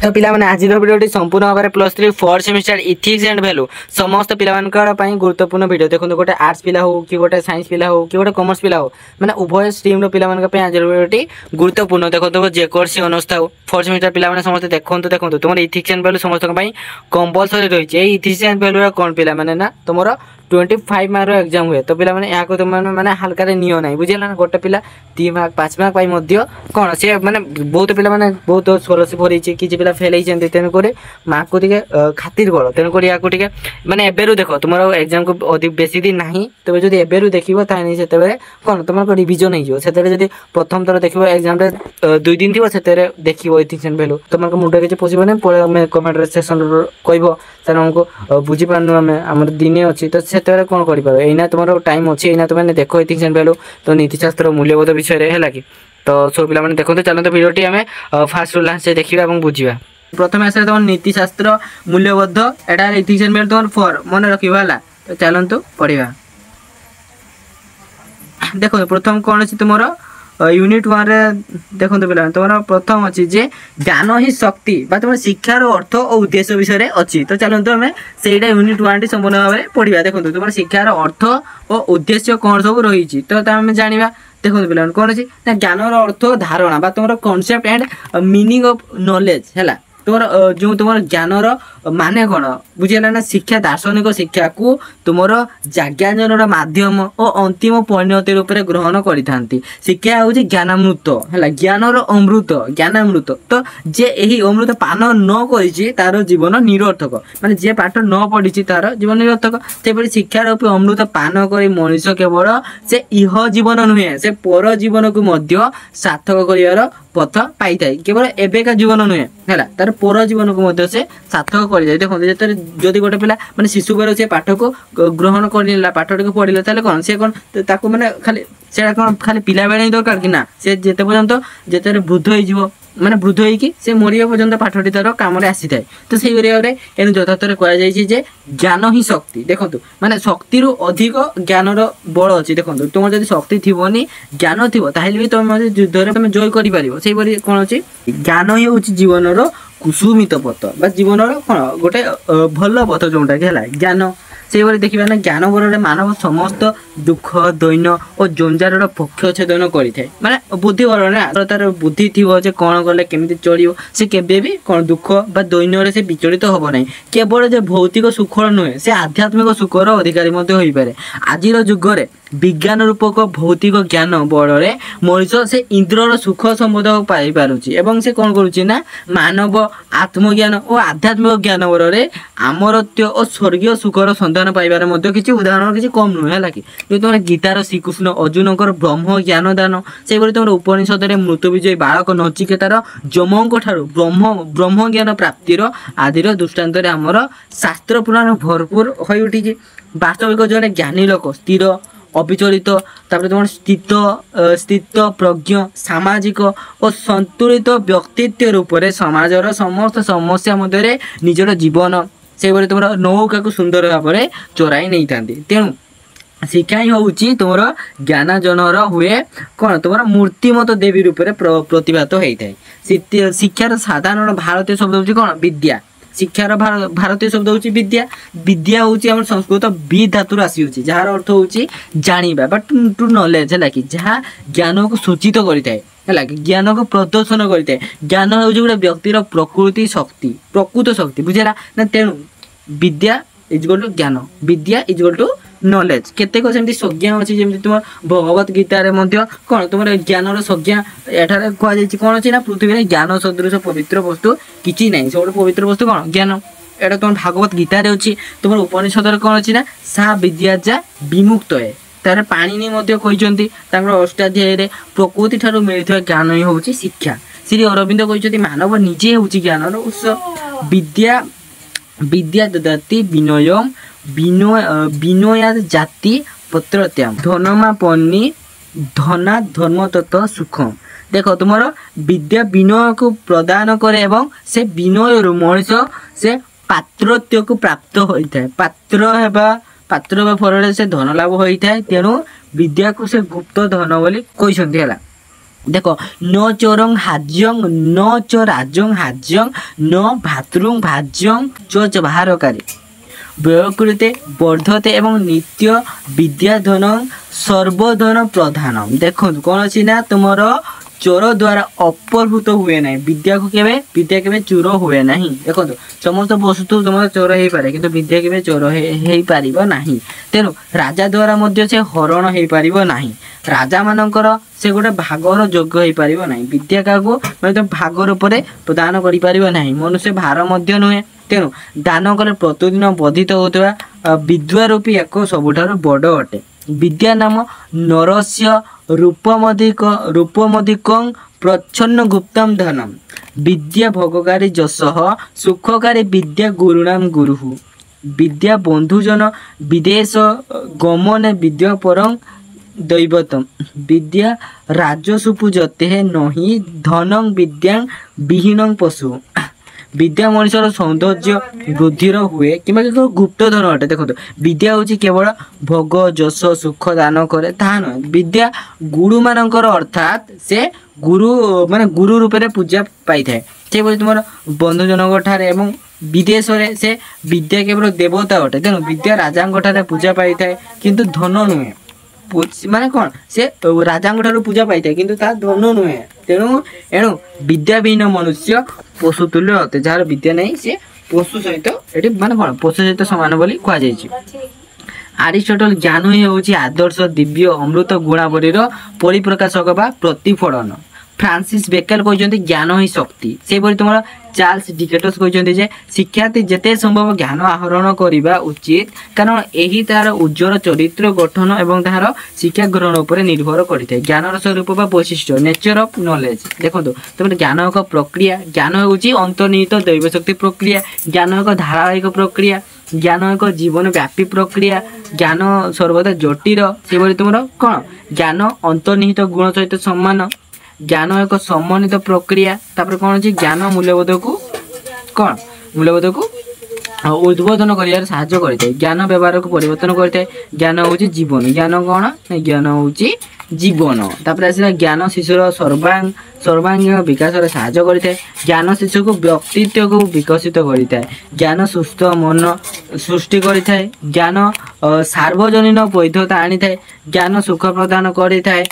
तो पिला माने आज भिडियो संपूर्ण भाव में +3 4th semester ethics and value समस्त पिला गुरुत्वपूर्ण भिडियो देखो गोटे आर्ट्स पिला हो कि गोटे साइंस पिला हो कि गोटे कॉमर्स पिला हो माने उभय स्ट्रीम पिला आज भिडियो गुरुत्वपूर्ण देखो जेकोसी अनर्स था 4th सेमिस्टर पिला समस्त देखो तुम इथिक्स एंड वैल्यू समस्त कंपलसरी रही इथिक्स एंड वैल्यू कौन पिला माने ना तुम 25 मार्क एग्जाम हुए तो पिला माने तुम मैंने हल्का नियो ना बुझेगा गोटे पिला 3 मार्क 5 मार्क कौन सी माने बहुत पिला माने बहुत स्कॉलरशिप हो रही किसी पिला फेल होती तेणुक मार्क को खातिर कर तेणुक या माने एबेरु देख तुम एग्जाम को अधिक बेसी दिन ना तेज जब एबेरु देखो से कौन तुम रिविजन हो प्रथम थर देख एग्जाम 2 दिन थी से देख इथिक्स एंड वैल्यू तुम मुंड किसी पशिबन कमेंट सेक्शन कह सर हमको बुझी पार्नु आम दिने अच्छी तो से कौन करना तुम टाइम अच्छी एना तुमने देख इथिक्स एंड वैल्यू तो नीतिशास्त्र मूल्यबोध विषय है कि तो सब पिला देखो चलते भिडियोटी आम फास्ट रु लास्ट देखा और बुझा प्रथम आस तुम नीतिशास्त्र मूल्यबोध एटा इथिक्स एंड वैल्यू तुम 4 मन रखा तो चलतु पढ़ा देखो प्रथम कौन अच्छी तुम यूनिट 1 रे देखो पिला तुम प्रथम अच्छी जे ज्ञान ही शक्ति तुम शिक्षार अर्थ और उद्देश्य विषय अच्छी तो चलते आम से यूनिट 1 संपूर्ण भाव में पढ़ा देखो तुम शिक्षार अर्थ और उद्देश्य कौन सब रही तो आम जाना देखो पिला कौन अच्छी ना ज्ञान अर्थ धारणा तुम concept and meaning of knowledge है तुम जो तुम ज्ञान माने कौन बुझेगा ना शिक्षा दार्शनिक शिक्षा को तुम जाज्ञाजन मध्यम और अंतिम परिणति रूप में ग्रहण करी शिक्षा हूँ ज्ञानामृत है ज्ञानर अमृत ज्ञानामृत तो जे यही अमृत पान न कर जीवन निरर्थक माने जे पाठ न पढ़ी तार जीवन निरर्थक से शिक्षार अमृत पान कर मनीष केवल से इह जीवन नुहे से पर जीवन को सार्थक कर पथ पाई थाए केवल एवेका जीवन नुहे है तार पर जीवन को से सार्थक कर जाए देखो जदि गोटे पिला माने शिशु बेर से पाठ को ग्रहण कर पाठ टी पढ़ला कौन से कौन ताको माने खाली से कौन खाली पिला बेले दरकार कि ना से जिते पर्यंत जिते वृद्ध हो माने वृद्ध होगी से मरिया पर्यंत पाठटी तार काम आसी थाए तो से एनु यथार्थरे कहुए ज्ञान ही शक्ति देखो माने शक्ति रु अधिक ज्ञानर बल अच्छी देखो तुम जब शक्ति थी ज्ञान थी भी तुम युद्ध में जय कर कौन अच्छी ज्ञान ही हूँ जीवन कुसुमित पथ जीवन कौन गोटे भल पथ जोटा कि है ज्ञान से देखा ना ज्ञान बल मानव समस्त दुख दैन और जंजार पक्ष छेदन करें माने बुद्धि बल ना तार बुद्धि थी कौन कले केमी चलो से केबे भी कौन दुख बा दैन से विचलित हम ना केवल जो भौतिक सुखर नुहे से आध्यात्मिक सुखर अधिकारी हो पारे आज जुगे विज्ञान रूपक भौतिक ज्ञान बल मनीष से इंद्रर सुख संबोध पाई पारुछि एवं से कौन करुछि ना मानव आत्मज्ञान और आध्यात्मिक ज्ञान बल आमरत्य और स्वर्गीय सुखर सन्धान पाइबार किसी उदाहरण किसी कम नुहे है कि तुम गीतार श्रीकृष्ण अर्जुन ब्रह्म ज्ञान दान से तुम उपनिषद में मृत्यु विजयी बालक नचिकेतार जमों ठारू ब्रह्म ज्ञान प्राप्तिर आदिर दृष्टान्त आमर शास्त्र पुराण भरपूर हो उठी वास्तविक जड़े ज्ञानी लोक स्थिर अविचलित तुम स्थित प्रज्ञ सामाजिक और संतुलित व्यक्तित्व रूप से समाजर समस्त समस्या मध्य निजर जीवन से तुम नौका को सुंदर भाव में चोराई नहीं था तेणु शिक्षा ही हूँ तुम ज्ञानजनर हुए कौन तुम मूर्तिमत देवी रूप में प्रतिभात होता है शिक्षार साधारण भारतीय शब्द हूँ कौन विद्या शिक्षार भारतीय शब्द हूँ विद्या विद्या हूँ आम संस्कृत बी धातु आसी जार अर्थ हूँ जाना बट टू नॉलेज है कि जहाँ ज्ञान को सूचित करें है कि ज्ञान को प्रदर्शन करें ज्ञान हूँ गोटे व्यक्तिर प्रकृति शक्ति प्रकृत शक्ति बुझेगा ना तेणु विद्या इजगल टू ज्ञान विद्या इजगल टू नॉलेज केतेक सेमती संज्ञा अच्छी जमी तुम भगवत गीतार कौन तुम ज्ञानर संज्ञा एठार कहुई कौन अच्छी ना पृथ्वी में ज्ञान सदृश पवित्र वस्तु किसी ना सब पवित्र वस्तु कौन ज्ञान एटा तुम भागवत गीतार अच्छी तुम उपनिषद कौन अच्छी ना सा विद्या जा विमुक्त है तार पाणिनि कहते अष्टाध्याय प्रकृति ठार मिलता ज्ञान ही हूँ शिक्षा श्री अरविंद कहते मानव निजे हूँ ज्ञानर उत्स विद्या विद्या ददाति विनयम विनया जाति पत्रत्याम धनमापन्नी धना धर्म तत्व सुखम देखो तुम विद्या विनय को प्रदान करे एवं से विनय मनीष से पात्रत्व को प्राप्त होता है पात्र फल से धन लाभ होता है तेणु विद्या को से गुप्त धन बोली कहते है देख न चोरंग हाज्यंग न च राजंग हाज्यंग न भातृंग भाज्यंग च बाहारकारी व्ययकृते वर्धते एवं नित्य विद्याधन सर्वधन प्रधान। देखो कौन अच्छी ना तुम चोर द्वारा अपहृत हुए ना विद्या को विद्या के चोर हुए ना। देखो समस्त वस्तु तुम चोर हो पारे कि विद्या के चोर हो पार ना। तेणु राजा द्वारा मध्य से हरण हो पार ना। राजा मानकर से गोटे भागर योग्य हो पार ना। विद्या क्या मतलब भाग रूप में प्रदान कर मनुष्य भार मध्य नुहे। तेणु दान कले प्रतिदिन वर्धित होता विद्यारूपी एक सबुठार बड़ अटे। विद्या नाम नरस्य रूपमधिकं प्रच्छन्न गुप्तम धनम विद्या भोगकारी जस सुखकारी विद्या गुरुणाम गुरु। विद्या बंधुजन विदेश गमन विद्या परं दैवतम विद्या राजसुपूजते नहि धनं विद्या विहीनं पशु। विद्या मनुष्यर सौंदर्य वृद्धिर हुए कि गुप्त धन अटे। देखो विद्या हूँ केवल भोग जस सुख दान करे ता न। विद्या गुरु मानकर अर्थात से गुरु माने गुरु रूप में पूजा पाई थाए। से तुम बंधुजन ठारे एवं विदेश से विद्या केवल देवता अटे। तेणु विद्या राजा ठारे पूजा पाई थाए किंतु धन नुहे। माने कौन से राजा पूजा पाई थाए किंतु ता धन नुहे। तेणु एणु विद्याविहीन मनुष्य पशु तुल्य अटे। जार विद्या नहीं से पशु सहित ये माने कौन पशु सहित सामान बोली कह जाइए। आरिस्टोटल ज्ञान ही हूँ आदर्श दिव्य अमृत गुणावलीर परिप्रकाशक बा प्रतिफलन। फ्रांसिस बेकर कहते ज्ञान ही शक्ति। से तुम चार्ल्स डिकेटस कहते शिक्षार्थी जिते संभव ज्ञान आहरण करने उचित कारण यही तार उज्जवल चरित्र गठन और तार शिक्षा ग्रहण उपर निर्भर करता है। ज्ञान स्वरूप बा वैशिष्ट्य नेचर ऑफ नॉलेज। देखो तुम ज्ञान एक प्रक्रिया। ज्ञान हूँ अंतर्निहित दैव शक्ति प्रक्रिया। ज्ञान एक धारावाहिक प्रक्रिया। ज्ञान एक जीवन व्यापी प्रक्रिया। ज्ञान सर्वदा जटिल। से तुम कौन ज्ञान अंतर्निहित गुण सहित सम्मान। ज्ञान एक सम्मानित प्रक्रिया। तापर कौन अच्छी ज्ञान मूल्यबोध को कौन मूल्यबोध को उद्बोधन कर साहाय्य करते। ज्ञान व्यवहार को परिवर्तन करते। ज्ञान हूँ जीवन। ज्ञान कौन ज्ञान हूँ जीवन। तापर आसला ज्ञान शिशुर सर्वांगीण विकास साहाय्य करते। ज्ञान शिशु को व्यक्तित्व को विकसित करता है। ज्ञान सुस्थ मन सृष्टि करता है। ज्ञान सार्वजनीन वैधता आनी थाए। ज्ञान सुख प्रदान करता है।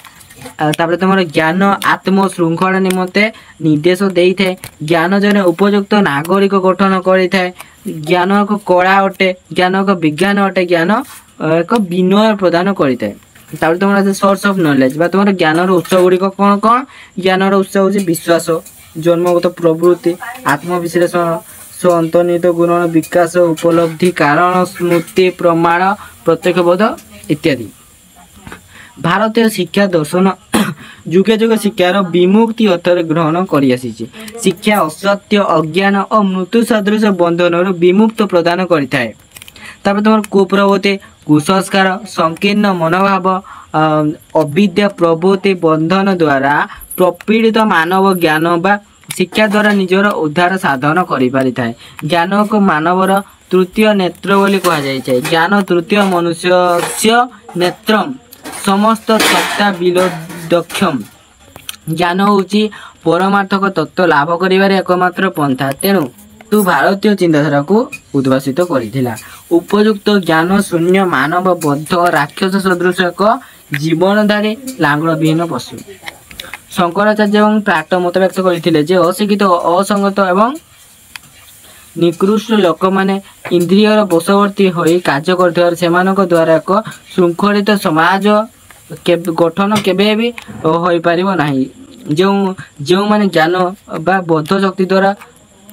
तापर तुम ज्ञान आत्म श्रृंखला निमंते निर्देश दे थाए। ज्ञान जने उपयुक्त नागरिक गठन करता। ज्ञान एक कला अटे। ज्ञान एक विज्ञान अटे। ज्ञान एक विनय प्रदान करता है। तापर तुम सोर्स ऑफ नॉलेज बा तुम ज्ञान उत्स गुड़िक कौन कौन ज्ञान उत्स हूँ विश्वास जन्मगत प्रवृत्ति आत्मविश्लेषण अंतर्निहित गुण विकास उपलब्धि कारण स्मृति प्रमाण प्रत्यक्षबोध इत्यादि। भारतीय शिक्षा दर्शन जुगे जुगे शिक्षार विमुक्ति अर्थर ग्रहण कर शिक्षा असत्य अज्ञान और मृत्यु सदृश बंधन विमुक्त प्रदान करता। तुम कुप्रवृत्ति कुसंस्कार संकीर्ण मनोभाव अविद्या प्रवृत्ति बंधन द्वारा प्रपीड़ित मानव ज्ञान बा शिक्षा द्वारा निजर उद्धार साधन कर। ज्ञान को मानवर तृतीय नेत्र बोली कहुए। ज्ञान तृतीय मनुष्य नेत्रम समस्त सत्ता विलोदक्षम। ज्ञान हूँ परमार्थक तत्व लाभ करिबार एकमात्र पंथा। तेणु तू भारतीय चिंताधारा को उद्भासित करथिला। उपयुक्त ज्ञान शून्य मानव बद्ध राक्षस सदृश एक जीवनधारी लांगड़ विहीन पशु। शंकराचार्य एवं प्राट मत व्यक्त करथिले अशिक्षित असंगत एवं निकृष्ट लोक मैंने इंद्रियर वशवर्ती हो कार्य कर द्वारा एक श्रृंखलित समाज गठन केबे भी हो पारिबो नाही। जो माने ज्ञान बा बौद्ध शक्ति द्वारा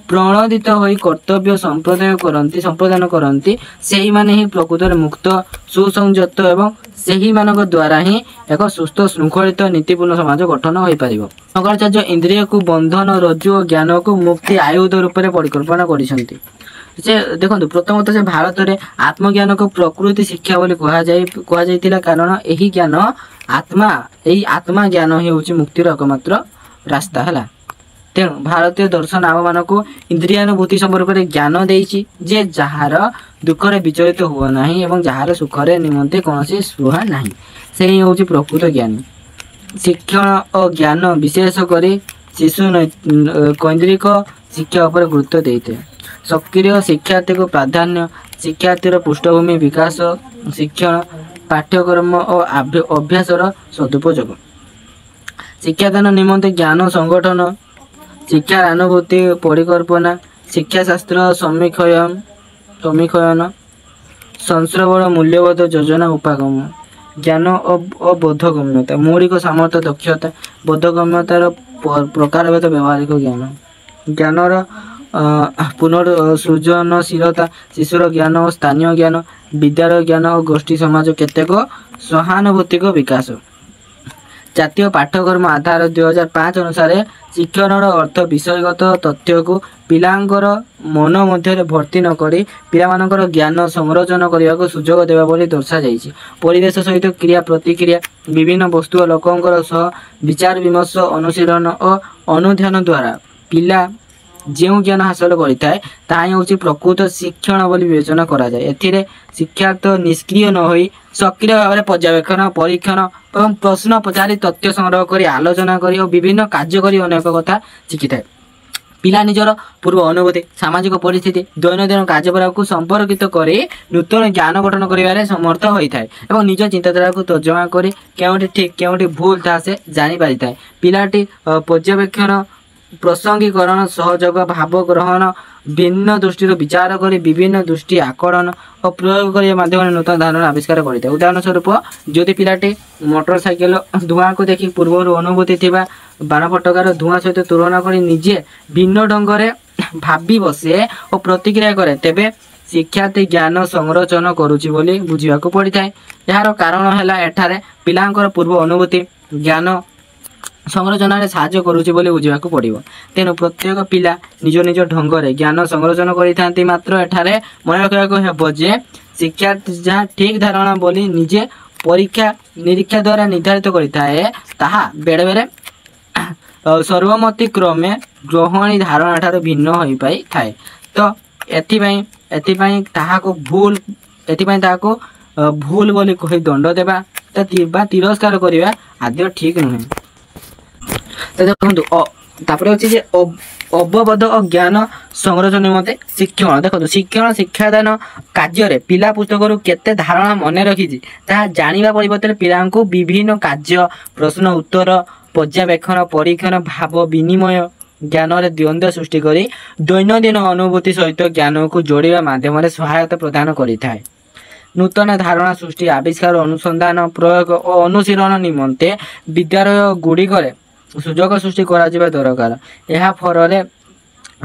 प्रणोदित हो कर्तव्य संप्रदान करती से माने ही प्रकृत मुक्त सुसंजत एवं से मानक द्वारा ही एक सुस्थ श्रृंखलित नीतिपूर्ण समाज गठन हो पार। शंकराचार्य इंद्रिय को बंधन रज्जु और ज्ञान को मुक्ति आयुध रूप में परिकल्पना करिसेंती। देखो प्रथमतः से भारत में आत्मज्ञान को प्रकृति शिक्षा बोली कहुला कारण यही ज्ञान आत्मा ज्ञान ही हूँ मुक्तिर एकमात्र रास्ता है। तेणु भारतीय दर्शन आम मान को इंद्रियानुभूति संपर्क में ज्ञान देछि जे जार दुखरे विचलित हुआ नहीं एवं जार सुखरे निमंते कौन स्पृहा नहीं से ही हूँ प्रकृत ज्ञानी। शिक्षण और ज्ञान विशेषकर शिशु कैन्द्रिक शिक्षा उपर गुरुत्व देते। सक्रिय शिक्षार्थी को प्राधान्य, शिक्षार्थीर पृष्ठभूमि विकास, शिक्षण पाठ्यक्रम और अभ्यासर सदुपयोग, शिक्षादान निमंते ज्ञान संगठन, शिक्षार अनुभूति परिकल्पना, शिक्षाशास्त्र समीक्षयन, संश्रवण मूल्यबोध योजना उपागम, ज्ञान और बोधगम्यता, मौलिक सामर्थ्य दक्षता, बोधगम्यतार प्रकारभेद व्यवहारिक ज्ञान, ज्ञानर पुनर्सृजनशीलता, शिशुर ज्ञान और स्थानीय ज्ञान, विद्यालय ज्ञान और गोष्ठी समाज केतेक सहानुभूतिक विकास। जातीय पाठ्यक्रम आधार 2005 अनुसार शिक्षण अर्थ विषयगत तथ्य को पिलांकर मन मध्य भर्ती न करी पिलामानकर ज्ञान संरचना करने को सुजोग देवा बोली दर्शा जाइछि। परिवेश सहित क्रिया प्रतिक्रिया, विभिन्न वस्तु और लोकंकर सह विचार विमर्श, अनुशीलन और अनुध्यान द्वारा पिला जो ज्ञान हासिल करिଥାଏ ताही होछि प्रकृत शिक्षण बोली विवेचना करा जाय। एथिरे शिक्षार्थ निष्क्रिय न होई सक्रिय भाव पर्यवेक्षण, परीक्षण और प्रश्न पचारि तथ्य संग्रह करी आलोचना करी और विभिन्न कार्य करी अनेक कथा शिखि थाए। पिला निजर पूर्व अनुभूति, सामाजिक परिस्थिति, दैनन्दिन कार्यकलाप को संपर्कित करी नूतन ज्ञान गठन करिवारे समर्थ होइଥାଏ एवं निज चिंताधारा को तर्जमा करी केउठी ठीक केउठी भूल ता से जानि पारिଥାଏ। पिलाटी पर्यवेक्षण, प्रसंगीकरण, सहयोग, भाव ग्रहण, भिन्न दृष्टि विचार करी विभिन्न दृष्टि आकलन और प्रयोग करने माध्यम नूतन धारणा आविष्कार करता है। उदाहरण स्वरूप जदि पिलाटी मोटरसाइकेल धुआं को देखि पूर्व अनुभूति थिबा बाण फटकार धुआं सहित तुलना करी निजे भिन्न ढंग से भावी बसे और प्रतिक्रिया करे तेबे शिक्षार्थी ज्ञान संरचना करुछि बोली बुझिबाकू पड़िଥାଏ। यार कारण है एठारे पिलांकर पूर्व अनुभूति ज्ञान संरचना साहाय्य करुछि बोली बुझिबाकू पड़िबो। तेनु प्रत्येक पिला निज निज ढंग से ज्ञान संरचना करिथांती, मात्र एठारे मन रखिबाकू हेबो जे शिक्षार्थी जहाँ ठीक धारणा बोली निजे परीक्षा निरीक्षा द्वारा निर्धारित करिथाए ताहा बेले बेले सर्वमति क्रमे ग्रहणी धारणा ठारू भिन्न होई पाई थाए। तो एथिपाई ताहाको भूल बोली कहि दंड देबा बा तिरस्कार करिबा आद्य ठीक नुहे। तो देखो तापर अच्छे जे अवबोध और ज्ञान संरचना निमंते शिक्षण देखो शिक्षण शिक्षादान कार्य पिला पुस्तक केते धारणा मन रखी जाना परिवर्तन पिला विभिन्न कार्य प्रश्न उत्तर पर्यवेक्षण परीक्षण भाव विनिमय ज्ञान द्वंद्व सृष्टि करी दैनंदिन अनुभूति सहित ज्ञान को जोड़िबा माध्यम सहायता प्रदान करिथाए। नूतन धारणा सृष्टि आविष्कार अनुसंधान प्रयोग और अनुशीलन निमंते विद्यालय गुड़िकरे सुजोग सृष्टि करा दरकार। यह फल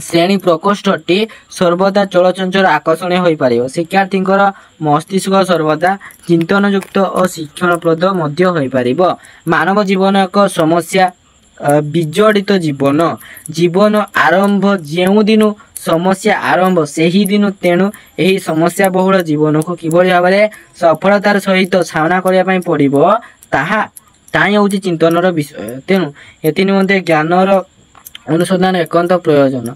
श्रेणी प्रकोष्ठटी सर्वदा चलचंचल आकर्षणीय हो पार। शिक्षार्थी मस्तिष्क सर्वदा चिंतनयुक्त और शिक्षणप्रद हो पार। मानव जीवन एक समस्या विजड़ित जीवन आरंभ जो दिन समस्या आरंभ से ही दिन तेणु यही समस्या बहुल जीवन को किभली भाव में सफलतार सहित सामना करने पड़ो ताही हूँ चिंतनर विषय। तेणु एथि निमंते ज्ञानर अनुसंधान एकांत प्रयोजन।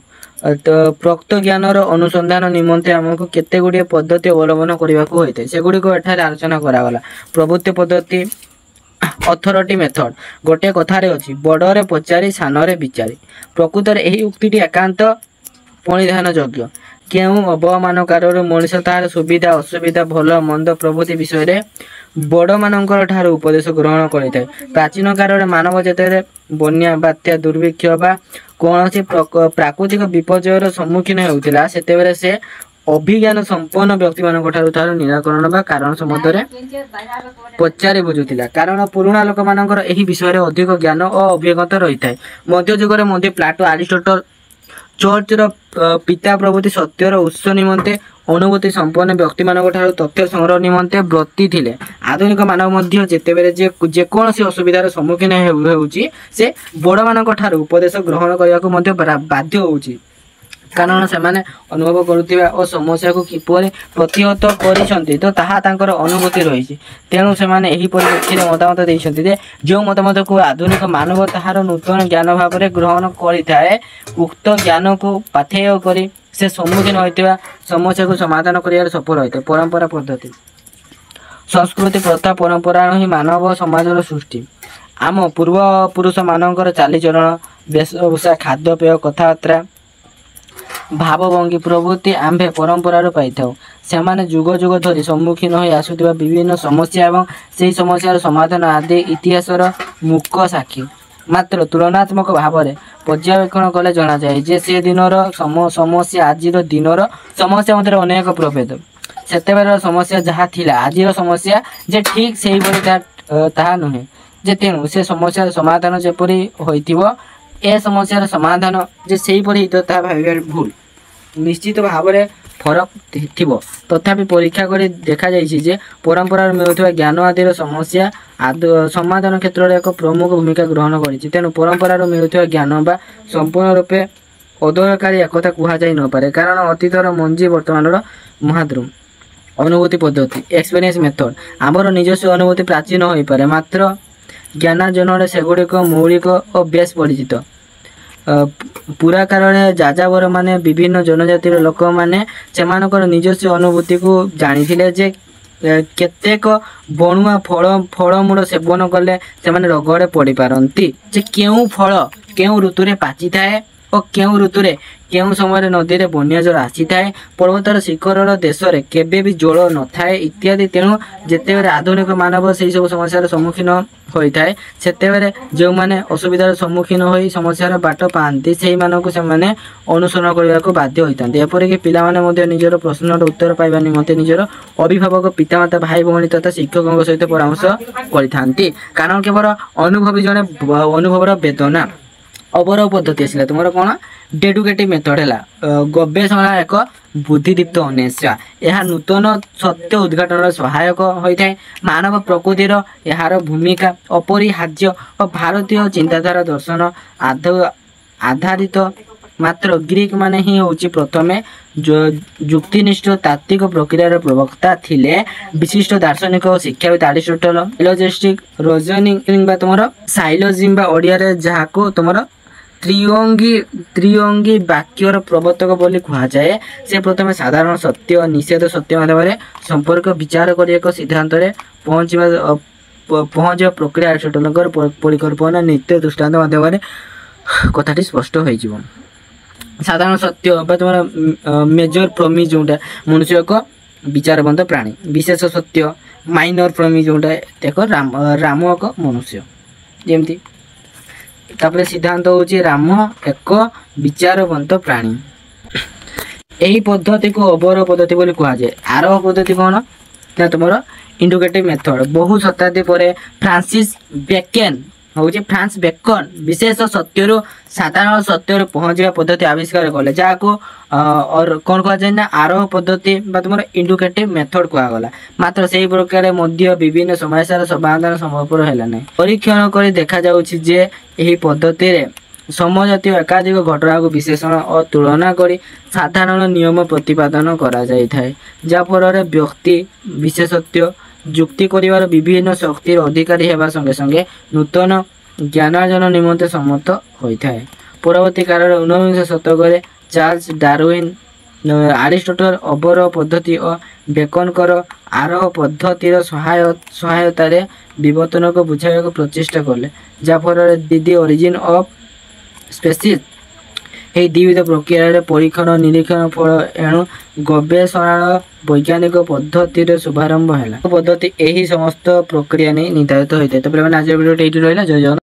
तो प्रोक्त ज्ञानर अनुसंधान निमंते आमको केते गुड़िए पद्धति अवलंबन करने को होता है सेगुड़िक एठारे आलोचना करागला। प्रवृत्ति पद्धति अथॉरिटी मेथड गोटे कथारे अछि बड़रे पचारि सानरे विचारी। प्रकृत यही उक्ति एकांत परिधान योग्य। केउ अवमानकार मनीष तार सुविधा असुविधा भल मंद प्रभृति विषय बड़ मानकर ठार उपदेश ग्रहण करें। प्राचीन काल में मानव जेते बन्या बात्या दुर्भिक्ष बा कौन प्राकृतिक विपर्ययर सम्मुखीन होता से से अभिज्ञान संपन्न व्यक्ति मान ठार निराकरण बा कारण सम्बन्ध पचारि बुझुला। कारण पुराणा लोक मानकर एही विषय अधिक ज्ञान और अभिज्ञता रही है। मध्य जुगर मध्य प्लाटो अरिस्टोटल चर्चर पिता प्रभृति सत्यर उत्स निमंते अनुभूति संपन्न व्यक्ति मानक ठार तथ्य संग्रह निमंते व्रती थिले। आधुनिक मानव मध्य जेतेबेले जेकोसी असुविधार सम्मुखीन होउची से बड़ मानक ठार उपदेश ग्रहण करने को मध्य बाध्य होउची। कारण से माने अनुभव करुवा और समस्या को किपरि प्रतिहत करिसंती तो ताहा तांकर अनुभूति रही। तेणु से माने एही परिप्रेक्षी मतामत देइसंती जे जो मतामत को आधुनिक मानव ताहार नूतन ज्ञान भाव में ग्रहण करिथाए उक्त ज्ञान को पाथेय करी से सम्मुखीन होइतिबा समस्या को समाधान करियार सफल होइते। परंपरा पद्धति संस्कृति प्रथा परंपरा ही मानव समाजर सृष्टि। आम पूर्वपुरुष मानकर चालीचरण वेशभूषा खाद्यपेय कथबार्ता भावभंगी प्रभृति आम्भे परंपरार पाई से जुग जुग धरी सम्मुखीन हो आसुवा विभिन्न समस्या एवं से समस्यार समाधान आदि इतिहासर मुख्य साक्षी मात्र तुलनात्मक भाव में पर्यवेक्षण कले जना जाए जे से दिनर समस्या आज दिनर समस्या मध्य अनेक प्रभेद से समस्या जहाँ थिला आज समस्या जे ठीक से ताहा नुहे जे तेणु से समस्यार समाधान जेपरी होइथिबो ए समस्यार समाधान जे सेहीपरि होता भाव भूल निश्चित भाव में फरक थिबो तथापि परीक्षा कर देखा जाइछि जे परंपरा मिलुवा ज्ञान आदि समस्या समाधान क्षेत्र में एक प्रमुख भूमिका ग्रहण करिछि तेणु परंपरा मिलुवा ज्ञान बा संपूर्ण रूपे अदरकारी एकथा कह जाई न पारे कारण अतीतर मंजी वर्तमान महाद्रुम अनुभूति पद्धति एक्सपीरियंस मेथड आमर निजस्व अनुभूति प्राचीन हो पारे मात्र ज्ञानार्जन सेगुड़िक मौलिक और बेस परिचित पूरा कारण जाजावर माने विभिन्न जनजातिर लोक माने सेमानकर निजस्व अनुभूति को जानी जे केतेक बणुआ फल फलमूल सेवन कले से रोगरे पड़ पारती जे केउ फल केउ ऋतु पाचि थाए और केउ ऋतु केउ समय नदी में बन्या जल आसी थाए पर्वतर शिखर देश में केबे भी जल न थाए इत्यादि तेणु जिते आधुनिक मानव से सब समस्यार सम्मुखीन होता है से जो मैंने असुविधार सम्मुखीन हो समस्यार बाट पाती से अनुसरण करने को बाध्य होता एपरिक पाने निजर प्रश्नर उत्तर पाइबा निमंते निजर अभिभावक पितामाता भाई भौणी तथा शिक्षकों सहित परामर्श करते कारण केवल अनुभवी जड़े अनुभवर वेदना अवरोह पद्धति आसला तुम कौन डेडुकेटिव मेथड है गवेषणा एक बुद्धिदीप्त अन्वेषा यह नूतन सत्य उद्घाटन सहायक होता है मानव प्रकृतिर यार भूमिका अपरिहार्य और भारतीय चिंताधारा दर्शन आधारित मात्र ग्रीक माने ही होची प्रथमे युक्तिनिष्ठ तात्विक प्रक्रियार प्रवक्ता थिले विशिष्ट दार्शनिक और शिक्षाविद एरिस्टोटल फिलोजेस्टिक रीजनिंग तुम साइलोजिम ओडिया जहाँ को तुम त्रिअंगी वाक्यर प्रवर्तक बोली कह जाए से प्रथम साधारण सत्य और निषेध सत्य माध्यम संपर्क विचार कर एक सिद्धांत पहुँचा प्रक्रिया एरिस्टोटल परिकल्पना नित्य दृष्टांत माध्यम कथाटी स्पष्ट हो साधारण सत्य तुम मेजर प्रमिज जोटा मनुष्य एक विचारवंत प्राणी विशेष सत्य माइनर प्रमिज जोटा देख राम एक मनुष्य जमती तापर सिद्धांत होची राम एक विचारवंत प्राणी यही पद्धति को अवरोह पद्धति बोली कह जाए आरोह पद्धति कौन ना तुम इंडुकेटिव मेथड बहु शताब्दी पर फ्रांसिस बेकन हूँ फ्रांस बेकन विशेष सत्य साधारण सत्य पहुँचा पद्धति आविष्कार कले जहाँ और कौन कह जाए ना आरोह पद्धति तुम इंडुकेटिव मेथड कहगला मात्र से प्रकार विभिन्न समस्यार समाधान संभवपर है ना परीक्षण कर देखा जे यही पद्धति समजातीय एकाधिक घटना को विश्लेषण और तुलना कर साधारण नियम प्रतिपादन करा जाय थाए जहाँफल व्यक्ति विशेषज्ञ जुक्ति करिवार विभिन्न शक्तिर अधिकारी हेबा संगे संगे नूतन ज्ञानार्जन निमंते सम्मत होता है परवर्ती काल 19 शतक चार्ल्स डार्विन एरिस्टोटल अवरोह पद्धति और बेकनकर आरोह पद्धतिर सहायतार विवर्तन को बुझाइक प्रचेषा कले जहाँफल दि ओरिजिन ऑफ स्पेसीज यही द्विविध प्रक्रिया परीक्षण निरीक्षण फल एणु गवेषणा वैज्ञानिक पद्धतिर शुभारंभ है पद्धति यही समस्त प्रक्रिया नहीं निर्धारित होता है। तो आज वीडियो ये रहा। जय जगन्नाथ।